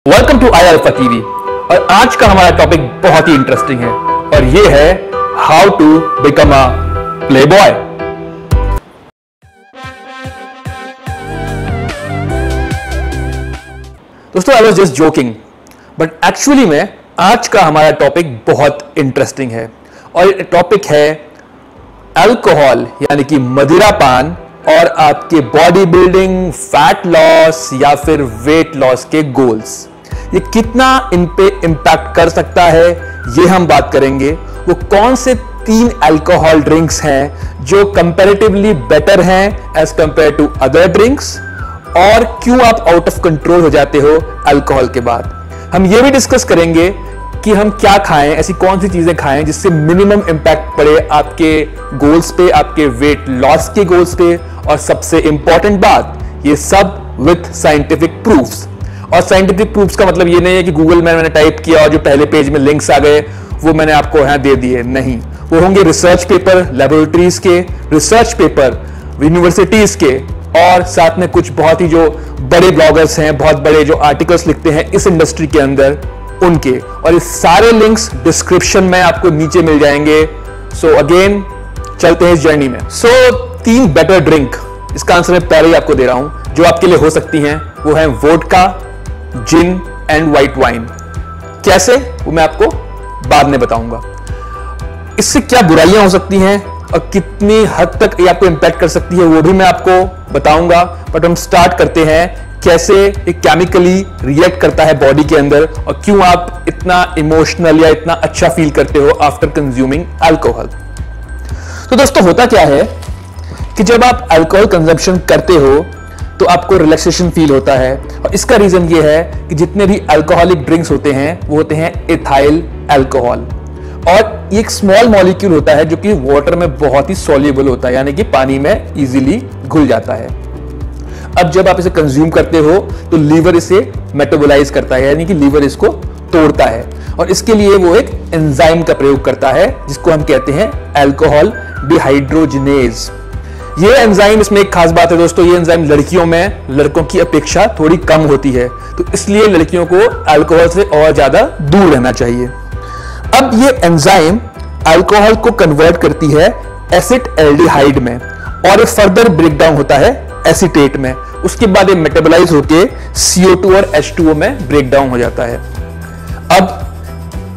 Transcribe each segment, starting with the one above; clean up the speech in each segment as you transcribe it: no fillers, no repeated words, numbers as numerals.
Welcome to I Alpha TV. और आज का हमारा टॉपिक बहुत ही इंटरेस्टिंग है और ये है how to become a playboy. दोस्तों, I was just joking, but actually में आज का हमारा टॉपिक बहुत इंटरेस्टिंग है और ये टॉपिक है अल्कोहल यानी कि मदिरापान और आपके बॉडी बिल्डिंग, फैट लॉस या फिर वेट लॉस के गोल्स। ये कितना इन पे इंपैक्ट कर सकता है ये हम बात करेंगे। वो कौन से 3 अल्कोहल ड्रिंक्स हैं जो कंपैरेटिवली बेटर हैं as compare to other drinks, और क्यों आप आउट ऑफ कंट्रोल हो जाते हो अल्कोहल के बाद। हम ये भी डिस्कस करेंगे कि हम क्या खाएं, ऐसी कौन सी चीजें खाएं जिससे मिनिमम इंपैक्ट पड़े आपके गोल्स पे, आपके वेट लॉस के गोल्स पे, और सबसे इंपॉर्टेंट बात, ये सब विथ साइंटिफिक प्रूफ्स। और साइंटिफिक प्रूफ्स का मतलब ये नहीं है कि गूगल में मैंने टाइप किया और जो पहले पेज में लिंक्स आ गए वो मैंने आपको यहां दे दिए, नहीं। वो होंगे रिसर्च पेपर, लेबोरेटरीज के रिसर्च पेपर, यूनिवर्सिटीज के, और साथ में कुछ बहुत ही जो बड़े ब्लॉगर्स हैं, बहुत बड़े जो आर्टिकल्स लिखते हैं इस इंडस्ट्री के अंदर, उनके। और ये सारे लिंक्स डिस्क्रिप्शन में आपको नीचे मिल जाएंगे। सो अगेन चलते हैं इस जर्नी में। 3 बेटर ड्रिंक, इसका आंसर मैं पहले ही आपको दे रहा हूं, जो आपके लिए हो सकती हैं, वो है vodka, gin and white wine. कैसे, वो मैं आपको बाद में बताऊंगा। इससे क्या बुराइयां हो सकती हैं और कितनी हद तक ये आपको इंपैक्ट कर सकती है वो भी मैं आपको बताऊंगा। बट हम स्टार्ट करते हैं कैसे ये केमिकली रिएक्ट करता है बॉडी के अंदर और क्यों आप इतना इमोशनल या इतना अच्छा फील करते हो आफ्टर कंज्यूमिंग अल्कोहल। तो दोस्तों, होता क्या है कि जब आप अल्कोहल कंजम्पशन करते हो तो आपको रिलैक्सेशन फील होता है, और इसका रीजन ये है कि जितने भी अल्कोहलिक ड्रिंक्स होते हैं वो होते हैं एथाइल अल्कोहल, और ये एक स्मॉल मॉलिक्यूल होता है जो कि वाटर में बहुत ही सॉल्युबल होता है, यानी कि पानी में इजीली घुल जाता है। अब जब आप इसे कंज्यूम करते हो तो लीवर इसे मेटाबोलाइज करता है, यानी कि लीवर इसको तोड़ता है, और इसके लिए वो एक एंजाइम का प्रयोग करता है जिसको हम कहते हैं अल्कोहल डिहाइड्रोजिनेज। ये एंजाइम, इसमें एक खास बात है दोस्तों, ये एंजाइम लड़कियों में लड़कों की अपेक्षा थोड़ी कम होती है, तो इसलिए लड़कियों को अल्कोहल से और ज्यादा दूर रहना चाहिए। अब ये एंजाइम अल्कोहल को कन्वर्ट करती है एसिड एल्डिहाइड में, और ये फर्दर ब्रेक डाउन होता है एसीटेट में। उसके बाद ये मेटाबोलाइज होके CO2 और H2O में ब्रेक डाउन हो जाता है। अब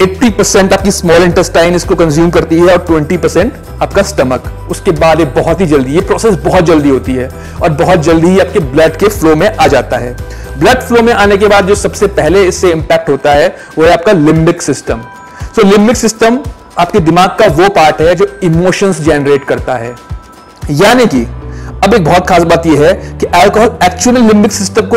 80% आपकी स्मॉल इंटेस्टाइन इसको कंज्यूम करती है और 20% आपका स्टमक। उसके बाद ये बहुत ही जल्दी, ये प्रोसेस बहुत जल्दी होती है और बहुत जल्दी ही आपके ब्लड के फ्लो में आ जाता है। ब्लड फ्लो में आने के बाद जो सबसे पहले इससे इंपैक्ट होता है वो है आपका लिम्बिक सिस्टम। सो लिम्बिक सिस्टम आपके दिमाग का वो पार्ट है जो इमोशंस जनरेट करता है। यानी कि अब एक बहुत खास बात यह है कि अल्कोहल एक्चुअली लिम्बिक सिस्टम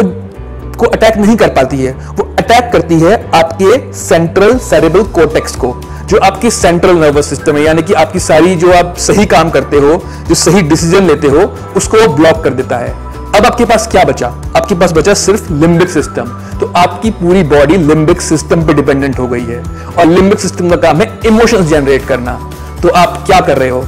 को अटैक नहीं कर पाती है, वो अटैक करती है आपके सेंट्रल सेरेब्रल कॉर्टेक्स को, जो आपकी सेंट्रल नर्वस सिस्टम है, यानी कि आपकी सारी जो आप सही काम करते हो, जो सही डिसीजन लेते हो, उसको वो ब्लॉक कर देता है। अब आपके पास क्या बचा? आपके पास बचा सिर्फ लिम्बिक सिस्टम। तो आपकी पूरी बॉडी लिम्बिक सिस्टम पे डिपेंडेंट हो गई है, और लिम्बिक सिस्टम का काम है इमोशंस जनरेट करना। तो आप क्या कर रहे हो?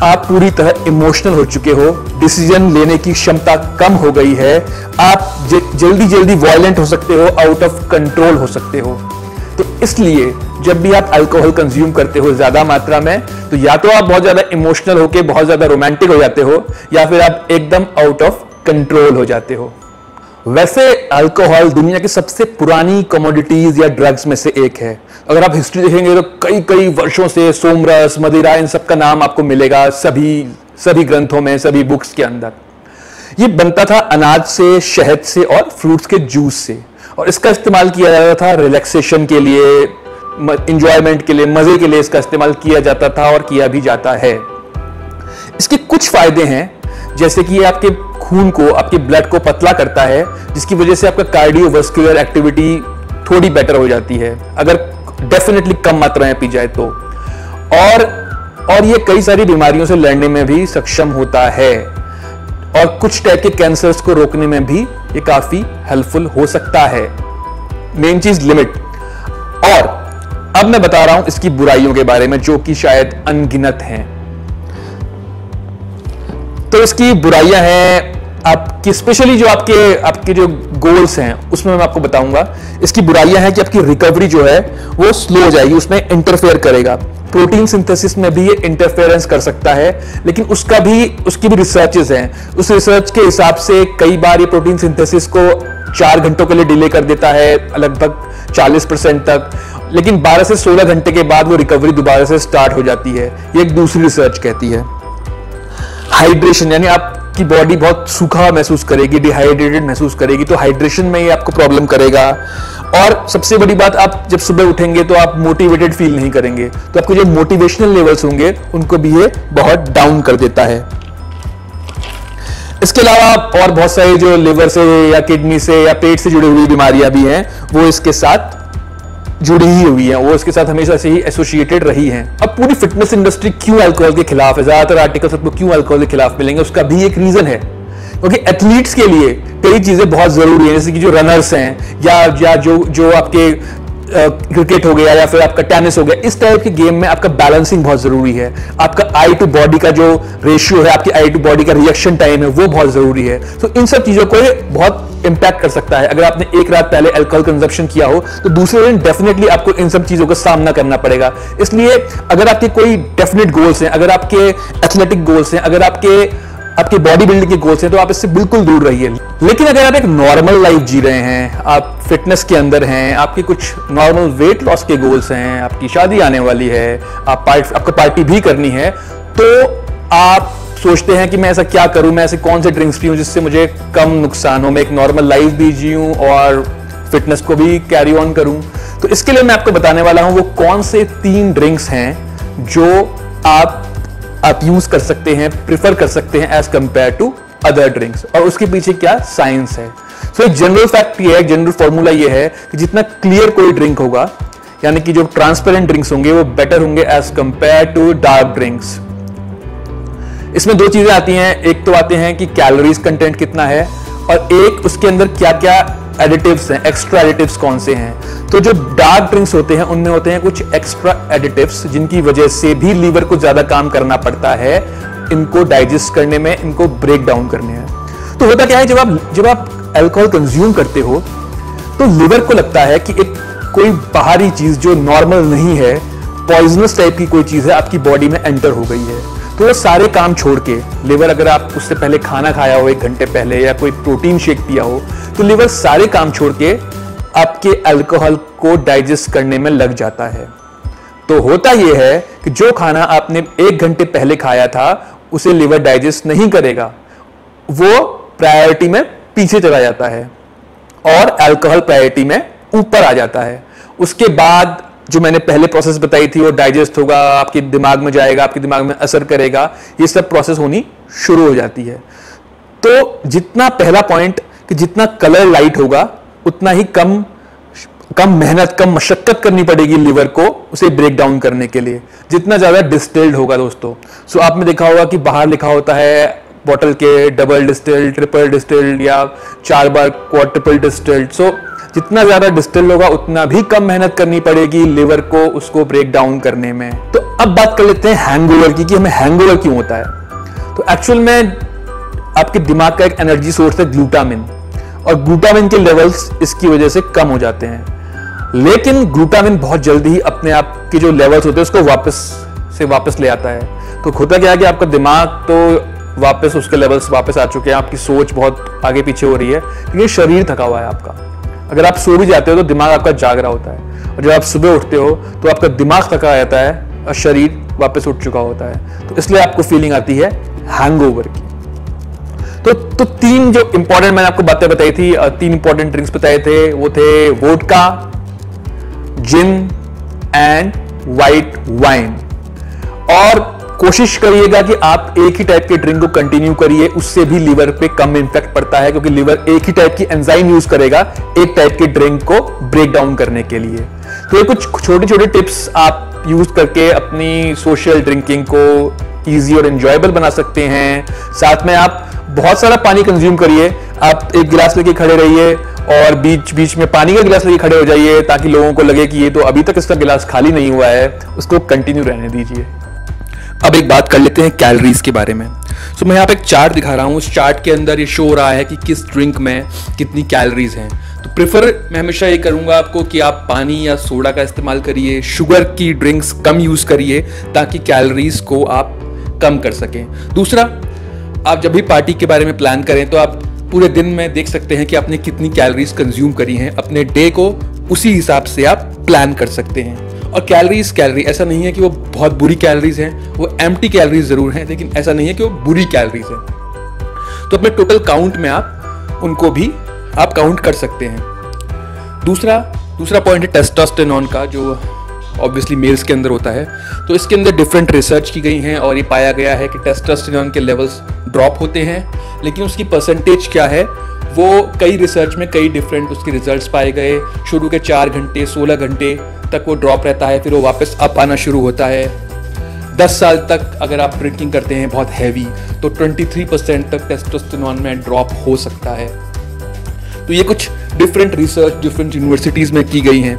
आप पूरी तरह इमोशनल हो चुके हो, डिसीजन लेने की क्षमता कम हो गई है, आप जल्दी जल्दी वायलेंट हो सकते हो, आउट ऑफ कंट्रोल हो सकते हो। तो इसलिए जब भी आप अल्कोहल कंज्यूम करते हो ज्यादा मात्रा में, तो या तो आप बहुत ज्यादा इमोशनल होके बहुत ज्यादा रोमांटिक हो जाते हो, या फिर आप एकदम आउट ऑफ कंट्रोल हो जाते हो। वैसे अल्कोहल दुनिया की सबसे पुरानी कमोडिटीज या ड्रग्स में से एक है। अगर आप हिस्ट्री देखेंगे तो कई कई वर्षों से सोमरस, मदिरा, इन सब का नाम आपको मिलेगा सभी ग्रंथों में, सभी बुक्स के अंदर। ये बनता था अनाज से, शहद से और फ्रूट्स के जूस से, और इसका इस्तेमाल किया जाता था रिलैक्सेशन के लिए, इंजॉयमेंट के लिए, मजे के लिए इसका इस्तेमाल किया जाता था और किया भी जाता है। इसके कुछ फायदे हैं, जैसे कि ये आपके खून को, आपके ब्लड को पतला करता है, जिसकी वजह से आपका कार्डियोवास्कुलर एक्टिविटी थोड़ी बेटर हो जाती है, अगर डेफिनेटली कम मात्रा में पी जाए तो। और ये कई सारी बीमारियों से लड़ने में भी सक्षम होता है, और कुछ टाइप के कैंसर्स को रोकने में भी ये काफी हेल्पफुल हो सकता है। मेन चीज लिमिट। और अब मैं बता रहा हूं इसकी बुराइयों के बारे में, जो कि शायद अनगिनत हैं। तो इसकी बुराइयां हैं आपकी स्पेशली जो आपके जो गोल्स हैं उसमें मैं आपको बताऊंगा। इसकी बुराइयां हैं कि आपकी रिकवरी जो है वो स्लो हो जाएगी, उसमें इंटरफेयर करेगा। प्रोटीन सिंथेसिस में भी ये इंटरफेरेंस कर सकता है, लेकिन उसकी भी रिसर्चेस हैं। उस रिसर्च के हिसाब से कई बार ये प्रोटीन सिंथेसिस को 4 घंटों के लिए डिले कर देता है, लगभग 40% तक, लेकिन 12 से 16 घंटे के बाद वो रिकवरी दोबारा से स्टार्ट हो जाती है। ये एक दूसरी रिसर्च कहती है। हाइड्रेशन, यानी आपकी बॉडी बहुत सूखा महसूस करेगी, डिहाइड्रेटेड महसूस करेगी, तो हाइड्रेशन में ये आपको प्रॉब्लम करेगा। और सबसे बड़ी बात, आप जब सुबह उठेंगे तो आप मोटिवेटेड फील नहीं करेंगे, तो आपके जो मोटिवेशनल लेवल्स होंगे उनको भी ये बहुत डाउन कर देता है। इसके अलावा और बहुत सारे जो लिवर से या किडनी से या पेट से जुड़ी हुई बीमारियां भी हैं, वो इसके साथ जुड़ी ही हुई हैं, वो इसके साथ हमेशा से ही एसोसिएटेड रही हैं। अब पूरी फिटनेस इंडस्ट्री क्यों अल्कोहल के खिलाफ है, ज्यादातर आर्टिकल्स आपको क्यों अल्कोहल के खिलाफ मिलेंगे, उसका भी एक रीजन है, क्योंकि एथलीट्स के लिए कई चीजें बहुत जरूरी है। जैसे कि जो रनर्स हैं या जो आपके क्रिकेट हो गया या फिर आपका टेनिस हो गया, इस टाइप के गेम में आपका बैलेंसिंग बहुत जरूरी है। आपका आई टू बॉडी का जो रेशियो है, आपकी आई टू बॉडी का रिएक्शन टाइम है, वो बहुत जरूरी है। तो इन सब चीजों को बहुत इंपैक्ट कर सकता है। अगर आपने एक रात पहले अल्कोहल कंजप्शन किया हो तो दूसरे दिन डेफिनेटली आपको इन सब चीजों का सामना करना पड़ेगा। इसलिए अगर आपके कोई डेफिनेट गोल्स हैं, अगर आपके एथलेटिक गोल्स हैं, अगर आपके बॉडी बिल्डिंग के गोल्स हैं, तो आप इससे बिल्कुल दूर रहिए। लेकिन अगर आप एक नॉर्मल लाइफ जी रहे हैं, आप फिटनेस के अंदर हैं, आपके कुछ नॉर्मल वेट लॉस के गोल्स हैं, आपकी शादी आने वाली है, आपको पार्टी भी करनी है, तो आप सोचते हैं कि मैं ऐसा क्या करूं, मैं ऐसे कौन से ड्रिंक्स पीऊं जिससे मुझे कम नुकसान हो, मैं एक नॉर्मल लाइफ भी जीऊं और फिटनेस को भी कैरी ऑन करूं। तो इसके लिए मैं आपको बताने वाला हूं वो कौन से 3 ड्रिंक्स हैं जो आप यूज कर सकते हैं, प्रिफर कर सकते हैं as compare to other drinks, और उसके पीछे क्या साइंस है। सो एक जनरल फैक्ट ये है, जनरल फॉर्मूला ये है कि जितना क्लियर कोई ड्रिंक होगा, यानी कि जो ट्रांसपेरेंट ड्रिंक्स होंगे, वो बेटर होंगे as compare to dark drinks. इसमें 2 चीजें आती हैं, एक तो आते हैं कि कैलोरीज कंटेंट कितना है, और एक उसके अंदर क्या क्या एडिटिव्स हैं, एक्स्ट्रा एडिटिव्स कौन से हैं। तो जो डार्क ड्रिंक्स होते हैं उनमें होते हैं कुछ एक्स्ट्रा एडिटिव्स, जिनकी वजह से भी लीवर को ज्यादा काम करना पड़ता है इनको डाइजेस्ट करने में, इनको ब्रेक डाउन करने में। तो होता क्या है, जब आप अल्कोहल कंज्यूम करते हो तो लिवर को लगता है कि एक कोई बाहरी चीज जो नॉर्मल नहीं है, पॉइजनस टाइप की कोई चीज है, आपकी बॉडी में एंटर हो गई है। तो वो सारे काम छोड़ के लिवर, अगर आप उससे पहले खाना खाया हो 1 घंटे पहले या कोई प्रोटीन शेक पिया हो, तो लिवर सारे काम छोड़ के आपके अल्कोहल को डाइजेस्ट करने में लग जाता है। तो होता यह है कि जो खाना आपने 1 घंटे पहले खाया था उसे लिवर डाइजेस्ट नहीं करेगा, वो प्रायोरिटी में पीछे चला जाता है और अल्कोहल प्रायोरिटी में ऊपर आ जाता है। उसके बाद जो मैंने पहले प्रोसेस बताई थी वो डाइजेस्ट होगा, आपके दिमाग में जाएगा, आपके दिमाग में असर करेगा, ये सब प्रोसेस होनी शुरू हो जाती है। तो जितना पहला पॉइंट कि जितना कलर लाइट होगा उतना ही कम मेहनत, कम मशक्कत करनी पड़ेगी लिवर को उसे ब्रेक डाउन करने के लिए, जितना ज्यादा डिस्टिल्ड होगा दोस्तों। सो आपने देखा होगा कि बाहर लिखा होता है बॉटल के डबल डिस्टिल्ड, ट्रिपल डिस्टिल्ड या 4 बार क्वाड्रुपल डिस्टिल्ड। सो जितना ज्यादा डिस्टिल्ड होगा उतना भी कम मेहनत करनी पड़ेगी लिवर को उसको ब्रेक डाउन करने में। तो अब बात कर लेते हैं हैंगओवर की, कि हमें हैंगओवर क्यों होता है। तो एक्चुअल में आपके दिमाग का एक एनर्जी सोर्स है ग्लूटामिन, और ग्लूटामिन के लेवल्स इसकी वजह से कम हो जाते हैं। लेकिन ग्लूटामिन बहुत जल्दी ही अपने आप के जो लेवल्स होते हैं उसको वापस ले आता है। तो होता क्या है कि आपका दिमाग तो वापस उसके लेवल्स वापस आ चुके हैं, आपकी सोच बहुत आगे पीछे हो रही है, लेकिन शरीर थका हुआ है आपका। अगर आप सो भी जाते हो तो दिमाग आपका जाग रहा होता है, और जब आप सुबह उठते हो तो आपका दिमाग थका रहता है और शरीर वापस उठ चुका होता है। तो इसलिए आपको फीलिंग आती है हैंगओवर की। तो 3 जो इंपॉर्टेंट मैंने आपको बातें बताई थी, 3 इंपॉर्टेंट ड्रिंक्स बताए थे, वो थे vodka, gin and white wine. और कोशिश करिएगा कि आप एक ही टाइप के ड्रिंक को कंटिन्यू करिए, उससे भी लिवर पे कम इंपैक्ट पड़ता है, क्योंकि लिवर एक ही टाइप की एंजाइम यूज करेगा एक टाइप के ड्रिंक को ब्रेक डाउन करने के लिए। तो ये कुछ छोटे छोटे टिप्स आप यूज करके अपनी सोशल ड्रिंकिंग को इजी और एंजॉयबल बना सकते हैं। साथ में आप बहुत सारा पानी कंज्यूम करिए, आप 1 गिलास लेके खड़े रहिए और बीच बीच में पानी का गिलास लेके खड़े हो जाइए, ताकि लोगों को लगे कि ये तो अभी तक इसका गिलास खाली नहीं हुआ है, उसको कंटिन्यू रहने दीजिए। अब एक बात कर लेते हैं कैलोरीज के बारे में। सो मैं यहाँ पे एक चार्ट दिखा रहा हूँ। उस चार्ट के अंदर ये शो हो रहा है कि किस ड्रिंक में कितनी कैलोरीज हैं। तो प्रेफर मैं हमेशा ये करूँगा आपको कि आप पानी या सोडा का इस्तेमाल करिए, शुगर की ड्रिंक्स कम यूज़ करिए ताकि कैलोरीज को आप कम कर सकें। दूसरा, आप जब भी पार्टी के बारे में प्लान करें तो आप पूरे दिन में देख सकते हैं कि आपने कितनी कैलोरीज कंज्यूम करी हैं। अपने डे को उसी हिसाब से आप प्लान कर सकते हैं। और कैलोरी ऐसा नहीं है कि वो बहुत बुरी कैलोरीज हैं, वो एम्प्टी कैलोरीज जरूर हैं, लेकिन ऐसा नहीं है कि वो बुरी कैलोरीज हैं। तो अपने टोटल काउंट में आप उनको भी आप काउंट कर सकते हैं। दूसरा पॉइंट है टेस्टोस्टेरोन का, जो ऑब्वियसली मेल्स के अंदर होता है। तो इसके अंदर डिफरेंट रिसर्च की गई हैं और ये पाया गया है कि टेस्टोस्टेरोन के लेवल्स ड्रॉप होते हैं, लेकिन उसकी परसेंटेज क्या है वो कई रिसर्च में कई डिफरेंट उसके रिजल्ट्स पाए गए। शुरू के 4 घंटे 16 घंटे तक वो ड्रॉप रहता है, फिर वो वापस अप आना शुरू होता है। 10 साल तक अगर आप ड्रिंकिंग करते हैं बहुत हैवी तो 23% तक टेस्टोस्टेरोन में ड्रॉप हो सकता है। तो ये कुछ डिफरेंट रिसर्च डिफरेंट यूनिवर्सिटीज में की गई हैं।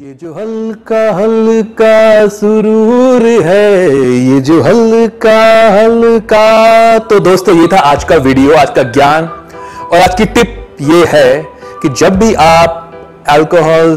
ये जो हल्का हल्का सुरूर है, ये जो हल्का हल्का। तो दोस्तों ये था आज का वीडियो, आज का ज्ञान। और आज की टिप ये है कि जब भी आप अल्कोहल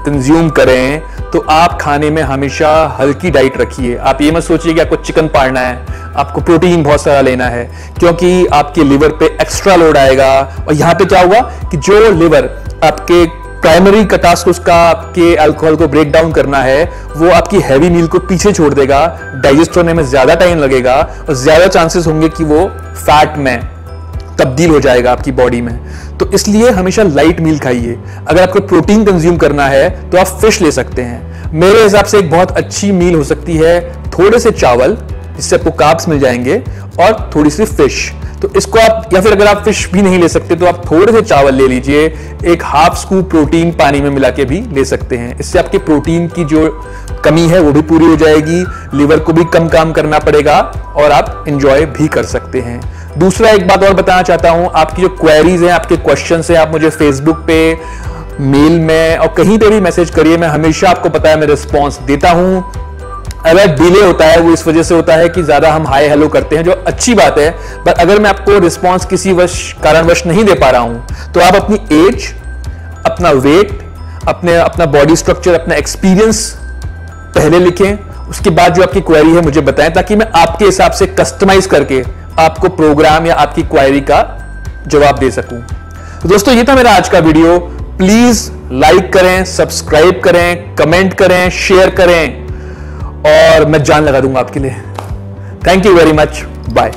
कंज्यूम करें तो आप खाने में हमेशा हल्की डाइट रखिए। आप ये मत सोचिए कि आपको चिकन पाड़ना है, आपको प्रोटीन बहुत सारा लेना है, क्योंकि आपके लिवर पे एक्स्ट्रा लोड आएगा। और यहाँ पे क्या होगा कि जो लिवर आपके प्राइमरी का टास्क उसका आपके अल्कोहल को ब्रेक डाउन करना है, वो आपकी हैवी मील को पीछे छोड़ देगा। डाइजेस्ट होने में ज्यादा टाइम लगेगा और ज्यादा चांसेस होंगे कि वो फैट में तब्दील हो जाएगा आपकी बॉडी में। तो इसलिए हमेशा लाइट मील खाइए। अगर आपको प्रोटीन कंज्यूम करना है तो आप फिश ले सकते हैं। मेरे हिसाब से एक बहुत अच्छी मील हो सकती है थोड़े से चावल, जिससे आपको कार्ब्स मिल जाएंगे, और थोड़ी सी फिश। तो इसको आप, या फिर अगर आप फिश भी नहीं ले सकते तो आप थोड़े से चावल ले लीजिए, एक हाफ स्कूप प्रोटीन पानी में मिला के भी ले सकते हैं। इससे आपके प्रोटीन की जो कमी है वो भी पूरी हो जाएगी, लिवर को भी कम काम करना पड़ेगा और आप इंजॉय भी कर सकते हैं। दूसरा एक बात और बताना चाहता हूं, आपकी जो क्वेरीज हैं, आपके क्वेश्चंस हैं, आप मुझे फेसबुक पे, मेल में और कहीं पे भी मैसेज करिए। मैं हमेशा, आपको पता है, मैं रिस्पॉन्स देता हूं। अगर डिले होता है वो इस वजह से होता है कि ज्यादा हम हाय हेलो करते हैं, जो अच्छी बात है। पर अगर मैं आपको रिस्पॉन्स किसी कारणवश नहीं दे पा रहा हूं तो आप अपनी एज, अपना वेट, अपना बॉडी स्ट्रक्चर, अपना एक्सपीरियंस पहले लिखें। उसके बाद जो आपकी क्वेरी है मुझे बताएं, ताकि मैं आपके हिसाब से कस्टमाइज करके आपको प्रोग्राम या आपकी क्वेरी का जवाब दे सकूं। तो दोस्तों ये था मेरा आज का वीडियो। प्लीज लाइक करें, सब्सक्राइब करें, कमेंट करें, शेयर करें और मैं जान लगा दूंगा आपके लिए। Thank you very much. Bye.